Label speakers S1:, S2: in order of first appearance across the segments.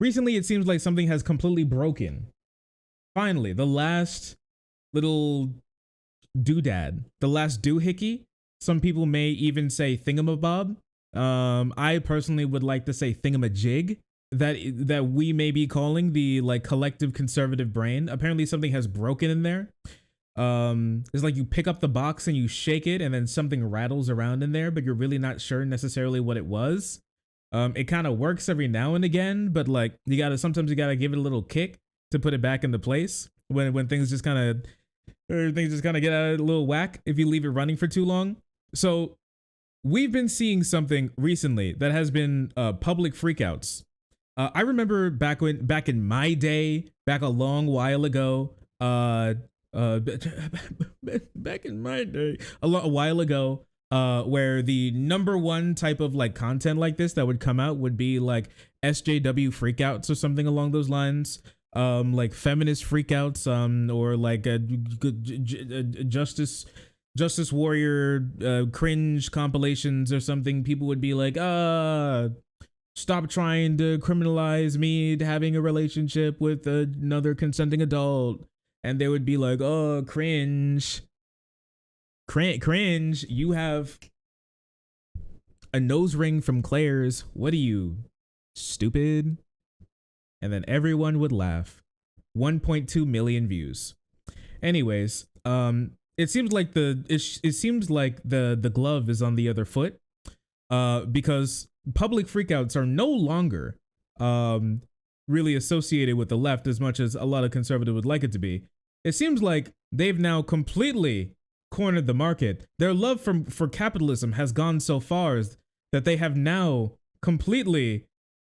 S1: recently it seems like something has completely broken. Finally, the last little doodad, the last doohickey. Some people may even say thingamabob. I personally would like to say thingamajig. That we may be calling the like collective conservative brain. Apparently something has broken in there. It's like you pick up the box and you shake it and then something rattles around in there, but you're really not sure necessarily what it was. It kind of works every now and again, but like sometimes you gotta give it a little kick to put it back into place when things just kind of get out of a little whack if you leave it running for too long. So we've been seeing something recently that has been public freakouts. I remember back in my day, back a long while ago, back in my day, a while ago, where the number one type of like content like this that would come out would be like SJW freakouts or something along those lines, like feminist freakouts, or like justice warrior cringe compilations or something. People would be like, stop trying to criminalize me having a relationship with another consenting adult. And they would be like, oh, cringe. Cringe. You have a nose ring from Claire's. What are you, stupid? And then everyone would laugh. 1.2 million views. Anyways, it seems like the glove is on the other foot. Because public freakouts are no longer really associated with the left as much as a lot of conservatives would like it to be. It seems like they've now completely cornered the market. Their love for capitalism has gone so far that they have now completely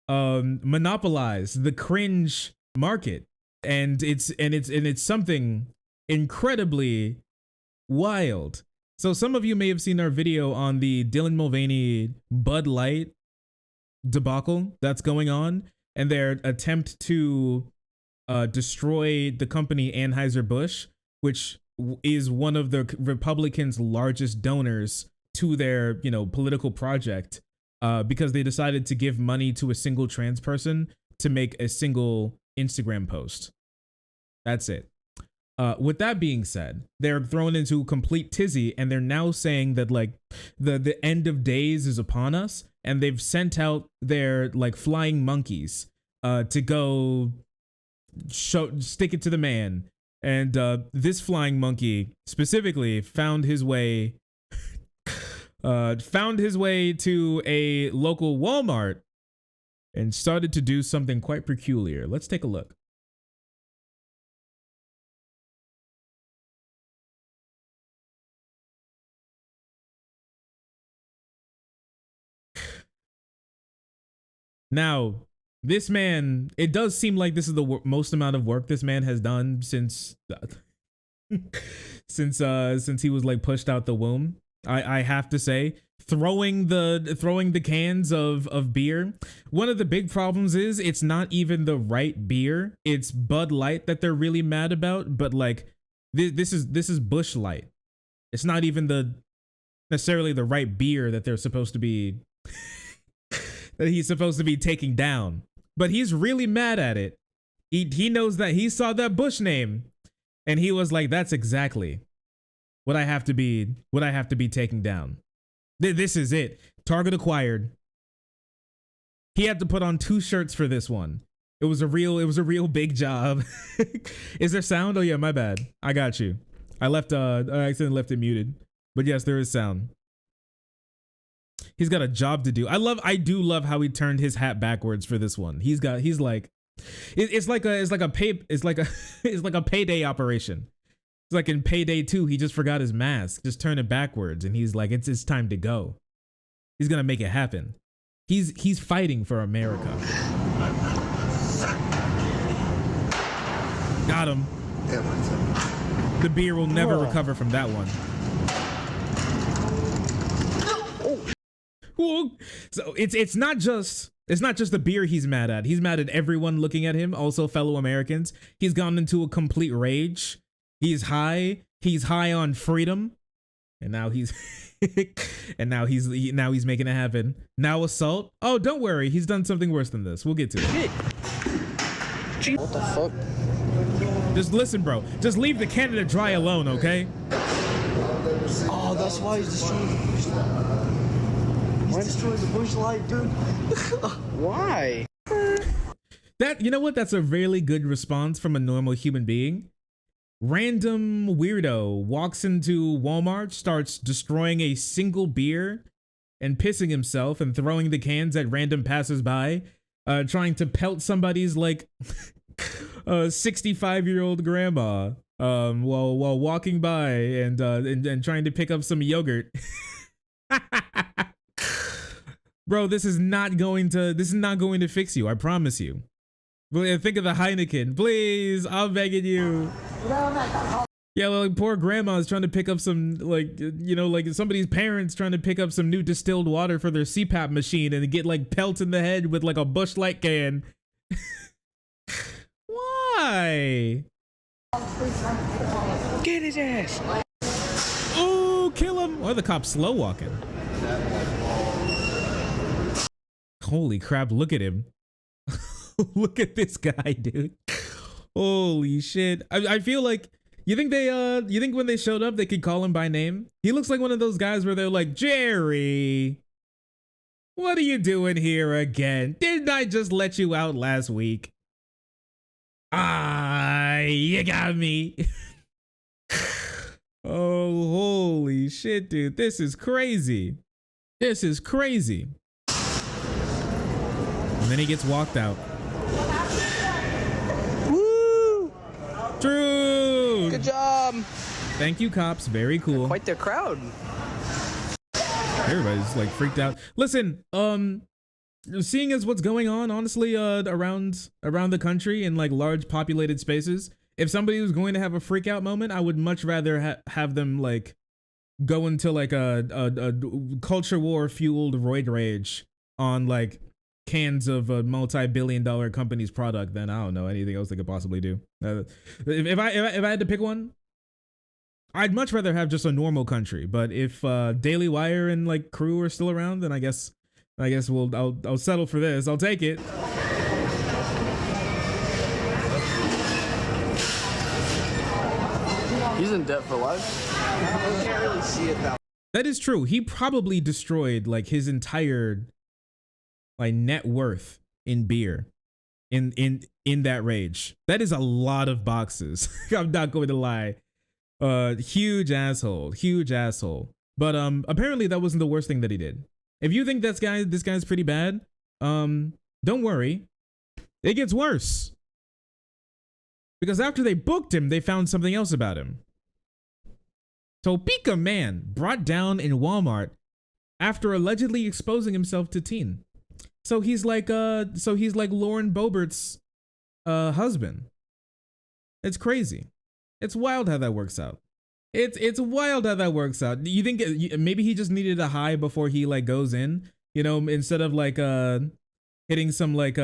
S1: monopolized the cringe market, and it's something incredibly wild. So some of you may have seen our video on the Dylan Mulvaney Bud Light debacle that's going on, and their attempt to destroy the company Anheuser-Busch, which is one of the Republicans' largest donors to their, political project, because they decided to give money to a single trans person to make a single Instagram post. That's it. With that being said, they're thrown into a complete tizzy, and they're now saying that like the end of days is upon us, and they've sent out their like flying monkeys to go stick it to the man. And this flying monkey specifically found his way to a local Walmart and started to do something quite peculiar. Let's take a look. Now, this man, it does seem like this is the most amount of work this man has done since since he was like pushed out the womb. I have to say, throwing the cans of beer. One of the big problems is it's not even the right beer. It's Bud Light that they're really mad about, but like this is Busch Light. It's not even necessarily the right beer that they're supposed to be that he's supposed to be taking down. But he's really mad at it. He knows that he saw that Bush name, and he was like, "That's exactly what I have to be taking down. This is it. Target acquired." He had to put on 2 shirts for this one. It was a real big job. Is there sound? Oh yeah, my bad. I got you. I accidentally left it muted. But yes, there is sound. He's got a job to do. I do love how he turned his hat backwards for this one. It's like a payday operation. It's like in Payday 2, he just forgot his mask, just turn it backwards, and he's like, it's time to go. He's gonna make it happen. He's fighting for America. Got him. The beer will never recover from that one. So it's not just the beer he's mad at. He's mad at everyone looking at him, also fellow Americans. He's gone into a complete rage. He's high on freedom, and now he's making it happen. Now assault. Oh, don't worry, he's done something worse than this. We'll get to it.
S2: What the fuck?
S1: Just listen, bro. Just leave the Canada Dry alone, okay?
S2: Oh, that's why he's destroying the bush light. He's destroying the bush light, dude. Why?
S1: That, you know what? That's a really good response from a normal human being. Random weirdo walks into Walmart, starts destroying a single beer and pissing himself and throwing the cans at random passersby, trying to pelt somebody's like 65-year-old grandma while walking by and trying to pick up some yogurt. Bro, this is not going to fix you, I promise you. Think of the Heineken, please. I'm begging you. Yeah, like poor grandma's trying to pick up some, like, you know, like somebody's parents trying to pick up some new distilled water for their CPAP machine and get like pelts in the head with like a Busch Light can. Why?
S2: Get his ass.
S1: Oh, kill him. Why are the cops slow walking? Holy crap, look at him. Look at this guy, dude. Holy shit. I feel like, you think when they showed up they could call him by name? He looks like one of those guys where they're like, Jerry, what are you doing here again? Didn't I just let you out last week? Ah, you got me. Oh, holy shit, dude. This is crazy. This is crazy. And then he gets walked out.
S2: Woo!
S1: True.
S2: Good job.
S1: Thank you, cops. Very cool.
S2: Quite the crowd.
S1: Everybody's like freaked out. Listen, seeing as what's going on, honestly, around the country in like large populated spaces, if somebody was going to have a freak out moment, I would much rather have them like go into like a culture war fueled roid rage on like cans of a multi-billion-dollar company's product than, I don't know, anything else they could possibly do. If I had to pick one, I'd much rather have just a normal country. But if Daily Wire and like crew are still around, then I guess I'll settle for this. I'll take it.
S2: He's in debt for life. I can't really see it that.
S1: That is true. He probably destroyed like his entire like net worth in beer in that rage. That is a lot of boxes. I'm not going to lie. Huge asshole. But apparently that wasn't the worst thing that he did. If you think this guy's pretty bad, don't worry. It gets worse. Because after they booked him, they found something else about him. Topeka man brought down in Walmart after allegedly exposing himself to teen. So he's like Lauren Boebert's husband. It's crazy. It's wild how that works out. It's wild how that works out. You think maybe he just needed a high before he like goes in, you know, instead of like hitting some like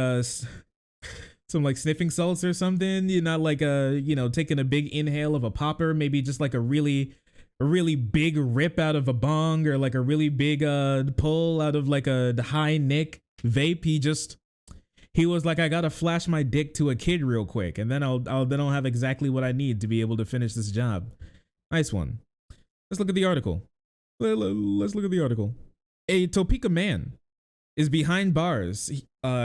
S1: sniffing salts or something, you're not like taking a big inhale of a popper, maybe just like a really big rip out of a bong, or like a really big pull out of like a high nick vape. He was like, I gotta flash my dick to a kid real quick, and then I'll have exactly what I need to be able to finish this job. Nice one. Let's look at the article. Let's look at the article. A Topeka man is behind bars.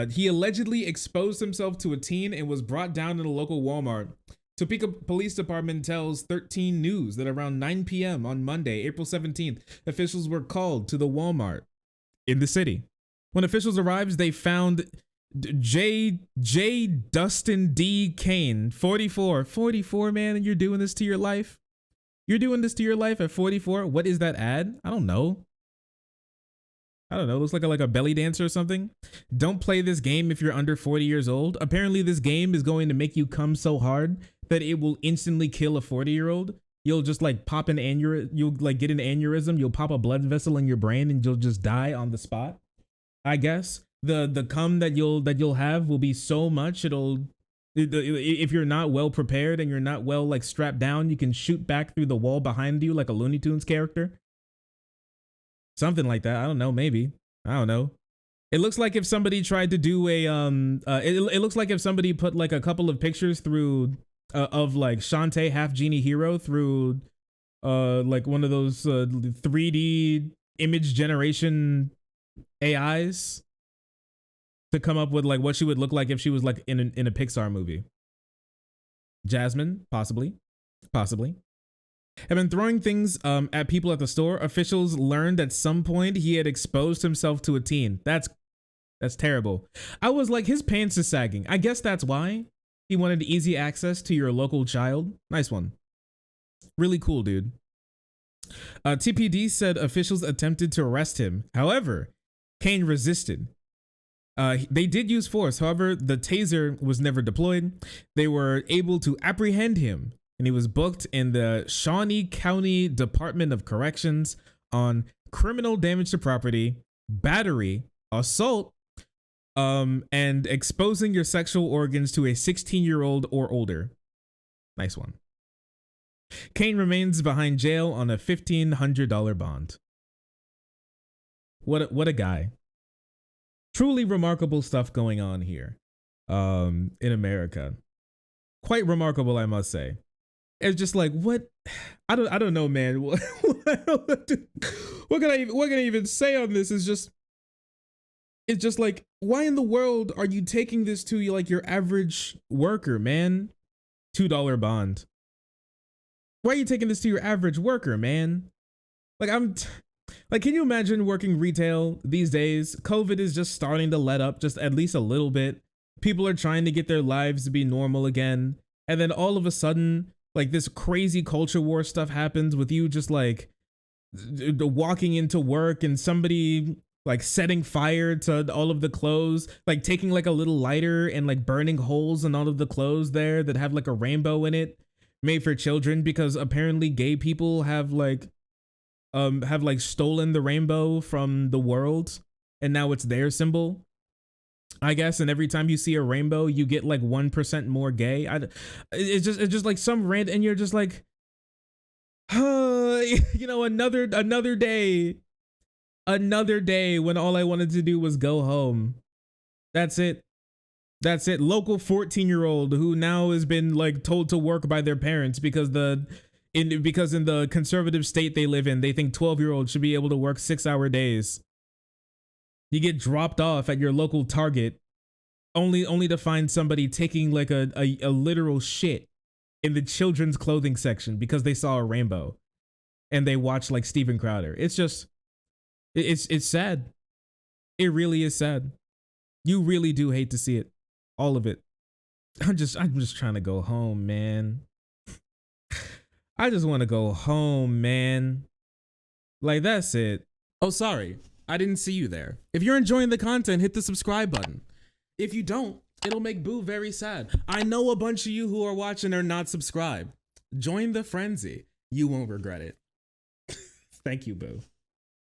S1: He allegedly exposed himself to a teen and was brought down in a local Walmart. Topeka Police Department tells 13 News that around 9 p.m. on Monday, April 17th, officials were called to the Walmart in the city. When officials arrived, they found J. Dustin D. Kane, 44, man, and you're doing this to your life? You're doing this to your life at 44? What is that ad? I don't know. Looks like a belly dancer or something. Don't play this game if you're under 40 years old. Apparently this game is going to make you come so hard that it will instantly kill a 40-year-old. You'll just like pop an aneurysm. You'll like get an aneurysm. You'll pop a blood vessel in your brain and you'll just die on the spot. I guess the cum that you'll have will be so much if you're not well prepared and you're not well like strapped down, you can shoot back through the wall behind you like a Looney Tunes character. Something like that. I don't know. Maybe. I don't know. It looks like if somebody tried to do a it looks like if somebody put like a couple of pictures through of like Shantae half genie hero through like one of those 3D image generation AIs to come up with like what she would look like if she was like in a Pixar movie. Jasmine, possibly. Have been throwing things at people at the store. Officials learned at some point he had exposed himself to a teen. That's terrible. I was like, his pants is sagging. I guess that's why he wanted easy access to your local child. Nice one. Really cool, dude. TPD said officials attempted to arrest him. However, Kane resisted. They did use force. However, the taser was never deployed. They were able to apprehend him, and he was booked in the Shawnee County Department of Corrections on criminal damage to property, battery, assault, and exposing your sexual organs to a 16-year-old or older. Nice one. Kane remains behind jail on a $1,500 bond. What a guy. Truly remarkable stuff going on here in America. Quite remarkable, I must say. It's just like, what? I don't know, man. What can I even say on this? It's just like, why in the world are you taking this to like your average worker, man? $2 bond. Why are you taking this to your average worker, man? Like, can you imagine working retail these days? COVID is just starting to let up just at least a little bit. People are trying to get their lives to be normal again. And then all of a sudden, like this crazy culture war stuff happens with you just like walking into work and somebody like setting fire to all of the clothes, like taking like a little lighter and like burning holes in all of the clothes there that have like a rainbow in it made for children, because apparently gay people have stolen the rainbow from the world and now it's their symbol, I guess. And every time you see a rainbow, you get like 1% more gay. It's just like some rant, and you're just like, you know, another day when all I wanted to do was go home. That's it. Local 14-year-old who now has been like told to work by their parents because in the conservative state they live in, they think 12-year-olds should be able to work 6-hour days. You get dropped off at your local Target only to find somebody taking like a literal shit in the children's clothing section because they saw a rainbow and they watched like Steven Crowder. It's just, it's sad. It really is sad. You really do hate to see it. All of it. I'm just trying to go home, man. I just want to go home, man. Like, that's it. Oh, sorry. I didn't see you there. If you're enjoying the content, hit the subscribe button. If you don't, it'll make Boo very sad. I know a bunch of you who are watching are not subscribed. Join the frenzy. You won't regret it. Thank you, Boo.